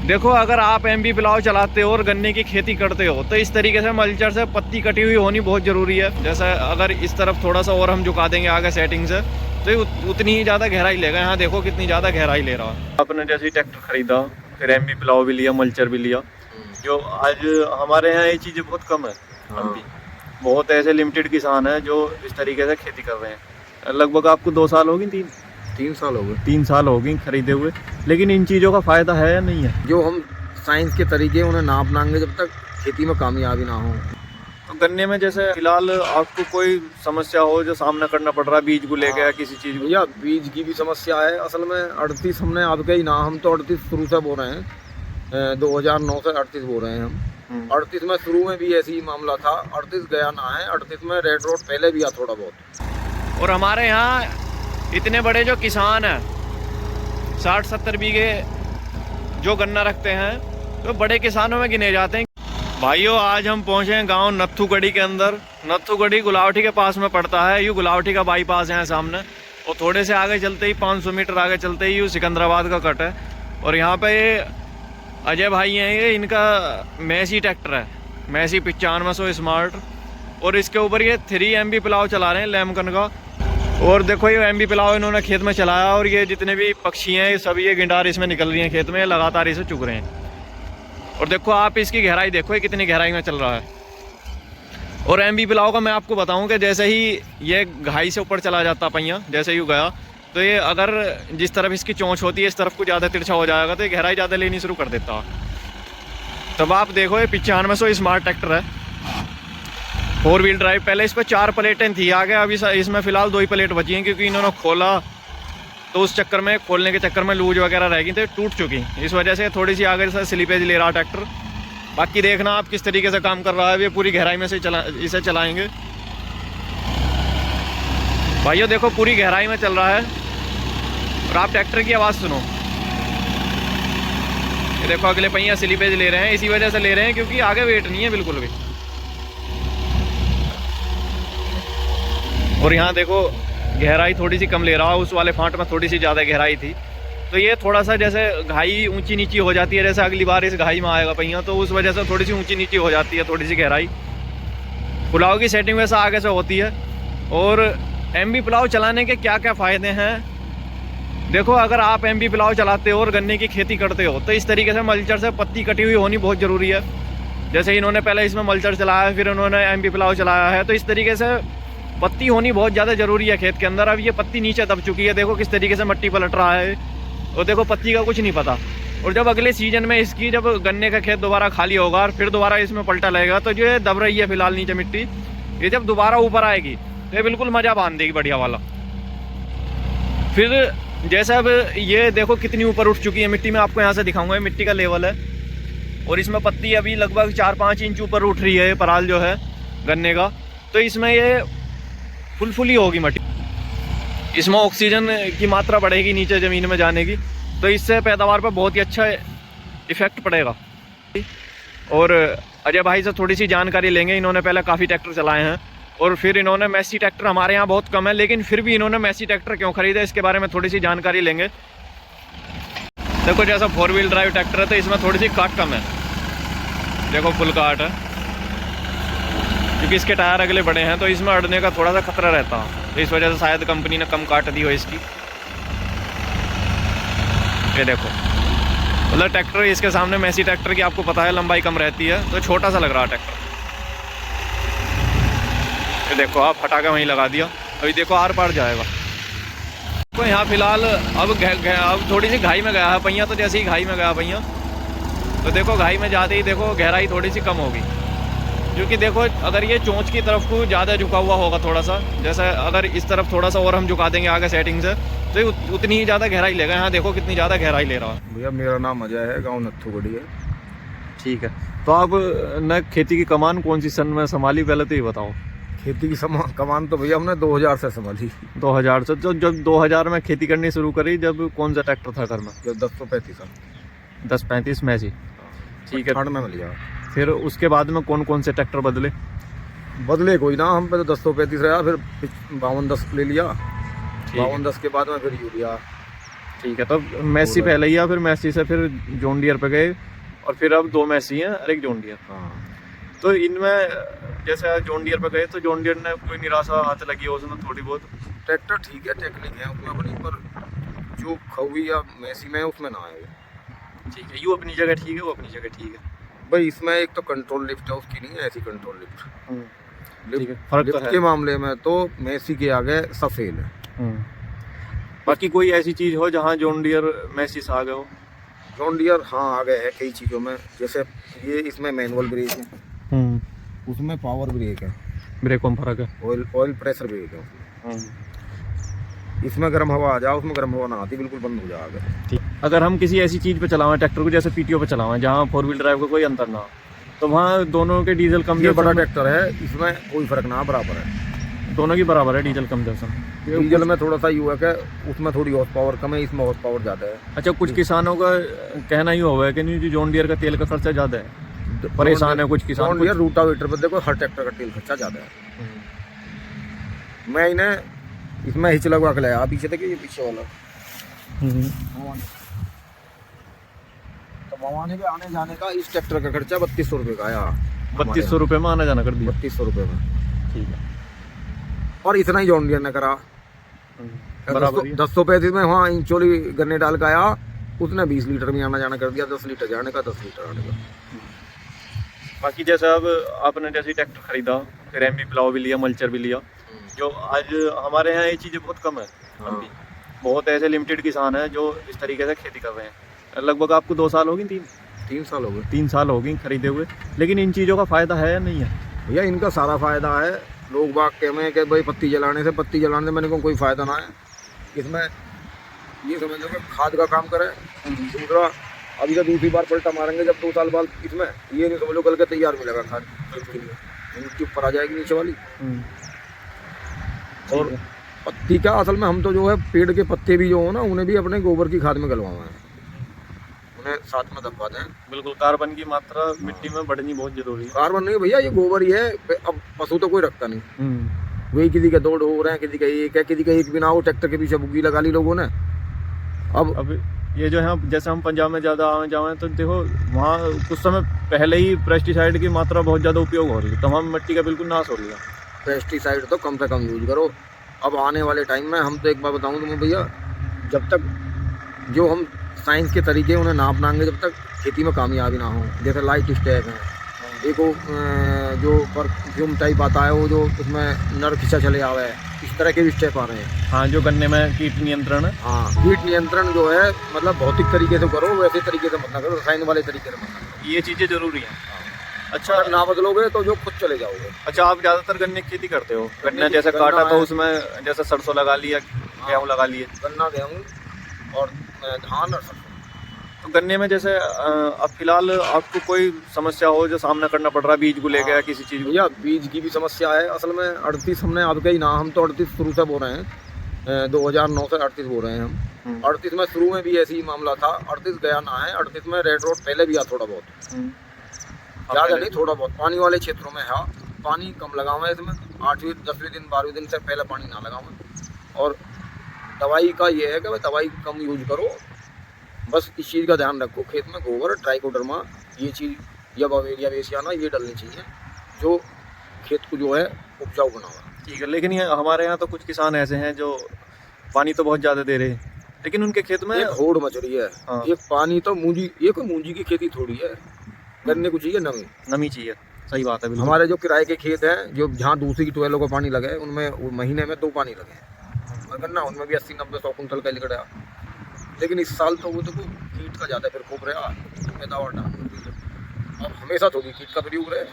देखो अगर आप एमबी प्लाव चलाते हो और गन्ने की खेती करते हो तो इस तरीके से मल्चर से पत्ती कटी हुई होनी बहुत ज़रूरी है। जैसे अगर इस तरफ थोड़ा सा और हम झुका देंगे आगे सेटिंग से तो उतनी ही ज़्यादा गहराई लेगा। यहाँ देखो कितनी ज़्यादा गहराई ले रहा है। आपने जैसे ही ट्रैक्टर खरीदा फिर एमबी प्लाव भी लिया, मल्चर भी लिया, जो आज हमारे यहाँ ये चीज़ें बहुत कम है। हम भी बहुत ऐसे लिमिटेड किसान हैं जो इस तरीके से खेती कर रहे हैं। लगभग आपको 2 साल होगी, 3 साल हो गए, 3 साल हो गई खरीदे हुए, लेकिन इन चीज़ों का फ़ायदा है या नहीं है? जो हम साइंस के तरीके उन्हें ना अपनाएंगे जब तक खेती में कामयाबी ना हो। तो गन्ने में जैसे फिलहाल आपको कोई समस्या हो जो सामना करना पड़ रहा है बीज को लेकर या किसी चीज़ को? या बीज की भी समस्या है। असल में 38 हमने आपके ही ना, हम तो 38 शुरू से बो रहे हैं, 2009 से 38 बो रहे हैं हम। 38 में शुरू में भी ऐसी ही मामला था, 38 गया ना है। 38 में रेड रोड पहले भी आ थोड़ा बहुत। और हमारे यहाँ इतने बड़े जो किसान हैं 60-70 बीघे जो गन्ना रखते हैं तो बड़े किसानों में गिने जाते हैं। भाइयों आज हम पहुँचे हैं गांव नत्थुगढ़ी के अंदर। नत्थुगढ़ी गुलावटी के पास में पड़ता है। यूँ गुलावटी का बाईपास है सामने, और थोड़े से आगे चलते ही 500 मीटर आगे चलते ही यूँ सिकंदराबाद का कट है। और यहाँ पे ये अजय भाई हैं, ये इनका मैसी ट्रैक्टर है, मैसी 9500 स्मार्ट, और इसके ऊपर ये 3 MB प्लाव चला रहे हैं लैमकन का। और देखो ये MB प्लाव इन्होंने खेत में चलाया और ये जितने भी पक्षी हैं सब ये गिंडार इसमें निकल रही हैं खेत में, लगातार इसे चुग रहे हैं। और देखो आप इसकी गहराई देखो, ये कितनी गहराई में चल रहा है। और MB प्लाव का मैं आपको बताऊं कि जैसे ही ये घाई से ऊपर चला जाता पहिया, जैसे ही गया तो ये अगर जिस तरफ इसकी चोंच होती है इस तरफ को ज़्यादा तिरछा हो जाएगा तो ये गहराई ज़्यादा लेनी शुरू कर देता। तब आप देखो ये 9500 स्मार्ट ट्रैक्टर है, 4 व्हील ड्राइव। पहले इस पर 4 प्लेटें थी आगे, अभी इसमें फ़िलहाल 2 ही प्लेट बची हैं क्योंकि इन्होंने खोला तो उस चक्कर में, खोलने के चक्कर में लूज वगैरह रह गई तो टूट चुकी। इस वजह से थोड़ी सी आगे से स्लिपेज ले रहा ट्रैक्टर। बाकी देखना आप किस तरीके से काम कर रहा है। ये पूरी गहराई में से इसे चलाएंगे। भाइयों देखो पूरी गहराई में चल रहा है और आप ट्रैक्टर की आवाज़ सुनो। ये देखो अगले पहिया स्लिपेज ले रहे हैं, इसी वजह से ले रहे हैं क्योंकि आगे वेट नहीं है बिल्कुल भी। और यहाँ देखो गहराई थोड़ी सी कम ले रहा है, उस वाले फांट में थोड़ी सी ज़्यादा गहराई थी तो ये थोड़ा सा जैसे घाई ऊंची नीची हो जाती है। जैसे अगली बार इस घाई में आएगा पहिया तो उस वजह से थोड़ी सी ऊंची नीची हो जाती है, थोड़ी सी गहराई। पुलाव की सेटिंग वैसा आगे से होती है। और MB प्लाव चलाने के क्या क्या फ़ायदे हैं देखो, अगर आप MB प्लाव चलाते हो और गन्ने की खेती करते हो तो इस तरीके से मल्चर से पत्ती कटी हुई होनी बहुत ज़रूरी है। जैसे इन्होंने पहले इसमें मल्चर चलाया फिर उन्होंने MB प्लाव चलाया है तो इस तरीके से पत्ती होनी बहुत ज़्यादा ज़रूरी है खेत के अंदर। अब ये पत्ती नीचे दब चुकी है, देखो किस तरीके से मट्टी पलट रहा है और देखो पत्ती का कुछ नहीं पता। और जब अगले सीजन में इसकी जब गन्ने का खेत दोबारा खाली होगा और फिर दोबारा इसमें पलटा लगेगा तो जो ये दब रही है फिलहाल नीचे मिट्टी, ये जब दोबारा ऊपर आएगी तो ये बिल्कुल मज़ा बांध देगी बढ़िया वाला। फिर जैसे अब ये देखो कितनी ऊपर उठ चुकी है मिट्टी में, आपको यहाँ से दिखाऊंगा। ये मिट्टी का लेवल है और इसमें पत्ती अभी लगभग 4-5 इंच ऊपर उठ रही है पराल जो है गन्ने का। तो इसमें ये फुलफुली होगी मट्टी, इसमें ऑक्सीजन की मात्रा बढ़ेगी नीचे ज़मीन में जाने की, तो इससे पैदावार पर बहुत ही अच्छा इफेक्ट पड़ेगा। और अजय भाई से थोड़ी सी जानकारी लेंगे। इन्होंने पहले काफ़ी ट्रैक्टर चलाए हैं और फिर इन्होंने मैसी ट्रैक्टर, हमारे यहाँ बहुत कम है लेकिन फिर भी इन्होंने मैसी ट्रैक्टर क्यों खरीदा इसके बारे में थोड़ी सी जानकारी लेंगे। देखो जैसा 4 व्हील ड्राइव ट्रैक्टर है तो इसमें थोड़ी सी काट कम है, देखो फुल काट है क्योंकि इसके टायर अगले बड़े हैं तो इसमें अड़ने का थोड़ा सा खतरा रहता है, तो इस वजह से शायद कंपनी ने कम काट दी हो इसकी। ये देखो मतलब ट्रैक्टर इसके सामने मैसी ट्रैक्टर की आपको पता है लंबाई कम रहती है तो छोटा सा लग रहा है ट्रैक्टर। ये देखो आप हटा के वहीं लगा दिया, अभी देखो आर पार जाएगा। तो यहाँ फिलहाल अब थोड़ी सी घाई में गया है पहिया, तो जैसे ही घाई में गया पहिया तो देखो घाई में जाते ही देखो गहराई थोड़ी सी कम होगी क्योंकि देखो अगर ये चोंच की तरफ को ज़्यादा झुका हुआ होगा थोड़ा सा, जैसे अगर इस तरफ थोड़ा सा और हम झुका देंगे आगे सेटिंग से तो उतनी ही ज़्यादा गहराई लेगा। यहाँ देखो कितनी ज़्यादा गहराई ले रहा है। भैया मेरा नाम अजय है, गाँव नत्थुगढ़ी है। ठीक है, तो आप न खेती की कमान कौन सी सन में संभाली पहले तो ये बताओ। खेती की कमान तो भैया हमने 2000 से संभाली। 2000 से? तो जब 2000 में खेती करनी शुरू करी जब कौन सा ट्रैक्टर था घर में? जब 1035 1035 में जी। ठीक है, ठंड में लिया। फिर उसके बाद में कौन कौन से ट्रैक्टर बदले कोई ना, हम पे तो 1035 रहा, फिर 5210 ले लिया। 5210 के बाद में फिर यूरिया, ठीक है, तो मैसी पहले ही, या फिर मैसी से फिर जॉन डियर पे गए और फिर अब 2 मैसी हैं और 1 जॉन डियर। हाँ। तो इनमें जैसे जॉन डियर पे गए तो जॉन डियर ने कोई निराशा हाथ लगी हो उसमें थोड़ी बहुत? ट्रैक्टर ठीक है, टेक्निक है उसमें अपनी, पर जो खवी या मैसी में है उसमें ना है। ठीक है, यू अपनी जगह ठीक है, वो अपनी जगह ठीक है भाई। इसमें एक तो कंट्रोल लिफ्ट है, उसकी नहीं है ऐसी कंट्रोल लिफ्ट। ठीक है, फर्क तो लिफ्ट है। के मामले में तो मैसी के आगे सफेद है। बाकी कोई ऐसी चीज हो जहाँ जॉन डियर मैसी से आगे हो? जॉन डियर हाँ आगे है कई चीज़ों में, जैसे ये इसमें मैनुअल ब्रेक है, उसमें पावर ब्रेक है, ब्रेकों में फर्क है, ऑयल प्रेशर ब्रेक है। इसमें गर्म हवा आ जाए, उसमें गर्म हवा ना आती, बिल्कुल बंद हो जाएगा। ठीक। अगर हम किसी ऐसी चीज़ पे चलावें ट्रैक्टर को, जैसे पीटीओ पे चलावें जहाँ 4 व्हील ड्राइव का कोई अंतर ना हो, तो वहाँ दोनों के डीजल कम ये बड़ा ट्रैक्टर है, इसमें कोई फर्क ना, बराबर है, दोनों की बराबर है डीजल कम जैसा। डीजल में थोड़ा सा यू है कि उसमें थोड़ी हॉर्स पावर कम है, इसमें हॉर्स पावर ज़्यादा है। अच्छा, कुछ किसानों का कहना ही हुआ है कि नहीं, जॉन डियर का तेल का खर्चा ज़्यादा है, परेशान है कुछ किसान। जॉन डियर रूटावेटर पर देखो, हर ट्रैक्टर का तेल खर्चा ज़्यादा है। मैं इन्हें इसमें हिच लगवा के लाया, पीछे देखिए, ये पीछे वाला तो भवानी पे आने जाने का इस ट्रैक्टर का खर्चा 3200 रुपये का आया। 3200 रुपये में आना जाना कर दिया? 3200 रुपये में। ठीक है, और इतना ही जॉन डियर ने करा। बराबर ही है। 1035 में वहाँ इंचोली गन्ने डाल के आया, उसने 20 लीटर में आना जाना कर दिया, 10 लीटर जाने का, 10 लीटर आने का। बाकी जैसे अब आपने जैसे ट्रैक्टर खरीदा, फिर एमवी प्लाव भी लिया, मल्चर भी लिया, जो आज हमारे यहाँ ये चीज़ें बहुत कम है। हाँ। बहुत ऐसे लिमिटेड किसान हैं जो इस तरीके से खेती कर रहे हैं। लगभग आपको 2 साल हो गई, 3 साल हो गए, 3 साल हो गई खरीदे हुए, लेकिन इन चीज़ों का फ़ायदा है या नहीं है? भैया इनका सारा फायदा है। लोग बाग कह में कि भाई पत्ती जलाने से मैंने को कोई फायदा ना है। इसमें ये समझ लो कि खाद का काम करे। दूसरा, अभी तो दूसरी बार पलटा मारेंगे जब 2 साल बाद, इसमें ये नहीं समझ लो कल के तैयार मिलेगा खाद के लिए, मिट्टी ऊपर आ जाएगी नीचे वाली। और पत्ती का असल में हम तो जो है पेड़ के पत्ते भी जो हो ना, उन्हें भी अपने गोबर की खाद में गलवाए हैं, उन्हें साथ में दबाते हैं। बिल्कुल, कार्बन की मात्रा मिट्टी में बढ़नी बहुत जरूरी है। कार्बन नहीं भैया, ये गोबर ही है। अब पशु तो कोई रखता नहीं, वही किसी के 2 हो रहे हैं, किसी का 1 है, किसी का 1 भी ना हो, ट्रैक्टर के पीछे बुग्गी लगा ली लोगों ने। अब ये जो है, जैसे हम पंजाब में ज़्यादा आए जाएँ तो देखो, वहाँ कुछ समय पहले ही पेस्टिसाइड की मात्रा बहुत ज़्यादा उपयोग हो रही है, तमाम मिट्टी का बिल्कुल नाश हो रही है। पेस्टिसाइड तो कम से कम यूज करो। अब आने वाले टाइम में हम तो एक बार बताऊं तुम्हें भैया, जब तक जो हम साइंस के तरीके उन्हें ना अपनाएंगे, जब तक खेती में कामयाबी ना हो, जैसे लाइट स्टेप है, एक वो जो परफ्यूम टाइप आता है, वो जो उसमें नर खिंचा चले आवे है, इस तरह के भी स्टेप आ रहे हैं। हाँ, जो गन्ने में कीट नियंत्रण है। हाँ, कीट नियंत्रण जो है मतलब भौतिक तरीके से करो, वैसे तरीके से मत ना करो, रसायन वाले तरीके से मत ना करो। ये चीज़ें जरूरी हैं। अच्छा, अगर ना बदलोगे तो जो खुद चले जाओगे। अच्छा, आप ज़्यादातर गन्ने की खेती करते हो? गन्ना जैसे काटा तो उसमें जैसे सरसों लगा लिया, गेहूँ लगा लिए, गन्ना, गेहूँ और धान और सरसों। तो गन्ने में जैसे अब फिलहाल आपको कोई समस्या हो जो सामना करना पड़ रहा है, बीज को लेकर या किसी चीज़ को? भैया बीज की भी समस्या है। असल में 38 हमने आपके ही ना, हम तो 38 शुरू से बोल रहे हैं, 2009 से 38 बोल रहे हैं हम। 38 में शुरू में भी ऐसी ही मामला था, 38 गया ना है। 38 में रेड रोड पहले भी आ थोड़ा बहुत, ज़्यादा नहीं, थोड़ा बहुत पानी वाले क्षेत्रों में है। पानी कम लगाओ है इसमें, 8वें 10वें दिन 12वें दिन से पहले पानी ना लगाओ। और दवाई का ये है कि भाई दवाई कम यूज करो, बस इस चीज़ का ध्यान रखो। खेत में गोबर, ट्राइकोडर्मा, ये चीज़ या बवेरिया बेसियाना, ये डालनी चाहिए, जो खेत को जो है उपजाऊ बनावा। ठीक है, लेकिन ये हमारे यहाँ तो कुछ किसान ऐसे हैं जो पानी तो बहुत ज़्यादा दे रहे हैं, लेकिन उनके खेत में एक होड़ मच रही है। हाँ। ये पानी तो मूंजी, ये कोई मूंजी की खेती थोड़ी है, गन्ने को चाहिए नमी चाहिए। सही बात है, बिल्कुल। हमारे जो किराए के खेत हैं, जो जहाँ दूसरी की ट्वेलों का पानी लगे, उनमें वो महीने में 2 पानी लगे, और गन्ना उनमें भी 80-90-100 कुंटल का निकला। लेकिन इस साल तो वो देखो कीट का ज़्यादा प्रकोप रहा, पैदावार डाल। अब हमेशा थोड़ी कीट का प्रयोग रहे,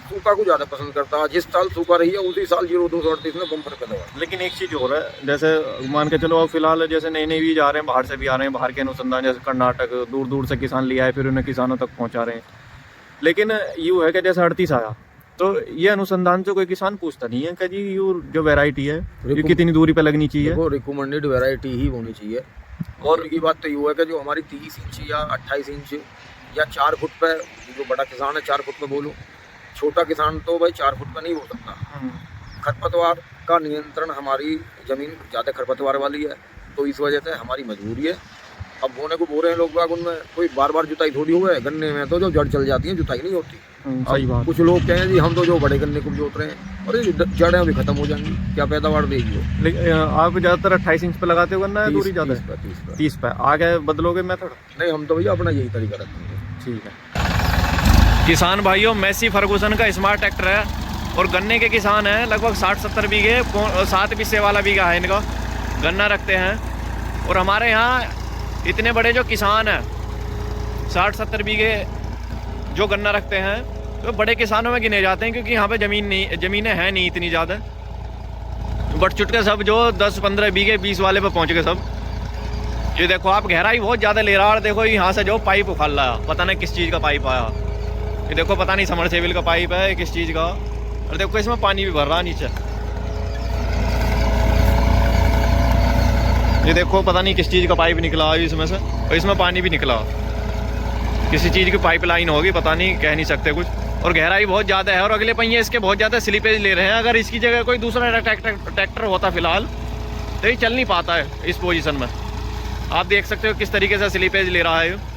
सूखा को ज़्यादा पसंद करता है। जिस साल सूखा रही है उसी साल 0238 में बम्पर पैदावार। लेकिन एक चीज़ हो रहा है, जैसे मान के चलो, अब फिलहाल जैसे नए नए बीज आ रहे हैं, बाहर से भी आ रहे हैं, बाहर के अनुसंधान, जैसे कर्नाटक, दूर दूर से किसान ले आए, फिर उन्हें किसानों तक पहुँचा रहे हैं। लेकिन यूँ है कि जैसे 38 आया, तो ये अनुसंधान से कोई किसान पूछता नहीं है कि जी यू जो वैरायटी है ये कितनी दूरी पे लगनी चाहिए। वो रिकमेंडेड वैरायटी ही होनी चाहिए। और की बात तो ये है कि जो हमारी 30 इंच या 28 इंच या 4 फुट पे, जो बड़ा किसान है 4 फुट पे बोलूँ, छोटा किसान तो भाई 4 फुट पे नहीं हो सकता। खरपतवार का नियंत्रण, हमारी ज़मीन ज़्यादा खरपतवार वाली है, तो इस वजह से हमारी मजबूरी है। अब बोने को बो रहे हैं लोग बाग, उनमें कोई बार बार जुताई थोड़ी हुआ है। गन्ने में तो जो जड़ चल जाती है जुताई नहीं होती। सही बात। कुछ लोग कहें जी हम तो जो बड़े गन्ने को जोत रहे हैं, और ये जड़ें भी खत्म हो जाएंगी, क्या पैदावार देगी वो। लेकिन आप ज़्यादातर 28 इंच पे लगाते हो गन्ना है, दूरी ज़्यादा है? 30 पे। आगे बदलोगे मेथड? नहीं, हम तो भैया अपना यही तरीका रखते हैं। ठीक है। किसान भाइयों, मैसी फर्गूसन का स्मार्ट ट्रैक्टर है और गन्ने के किसान हैं, लगभग 60-70 बीघे, 7 बीसे वाला बीघा है इनका, गन्ना रखते हैं। और हमारे यहाँ इतने बड़े जो किसान हैं, 60-70 बीघे जो गन्ना रखते हैं, तो बड़े किसानों में गिने जाते हैं, क्योंकि यहाँ पे ज़मीनें हैं नहीं इतनी ज़्यादा। बट चुटके सब जो 10-15 बीघे 20 वाले पे पहुँच गए सब। ये देखो आप, गहराई बहुत ज़्यादा ले रहा है। और देखो यहाँ से जो पाइप उखाड़ रहा है, पता नहीं किस चीज़ का पाइप आया। ये देखो, पता नहीं समरसेबिल का पाइप है किस चीज़ का। और देखो इसमें पानी भी भर रहा है नीचे। ये देखो, पता नहीं किस चीज़ का पाइप निकला इसमें से, और इसमें पानी भी निकला। किसी चीज़ की पाइपलाइन होगी, पता नहीं, कह नहीं सकते कुछ। और गहराई बहुत ज़्यादा है और अगले पहिए इसके बहुत ज़्यादा स्लिपेज ले रहे हैं। अगर इसकी जगह कोई दूसरा ट्रैक्टर होता फिलहाल, तो ये चल नहीं पाता है इस पोजीशन में। आप देख सकते हो किस तरीके से स्लिपेज ले रहा है।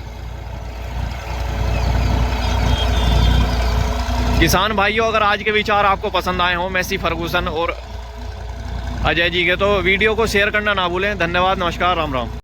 किसान भाइयों, अगर आज के विचार आपको पसंद आए हों मैसी फर्गूसन और अजय जी के, तो वीडियो को शेयर करना ना भूलें। धन्यवाद, नमस्कार, राम राम।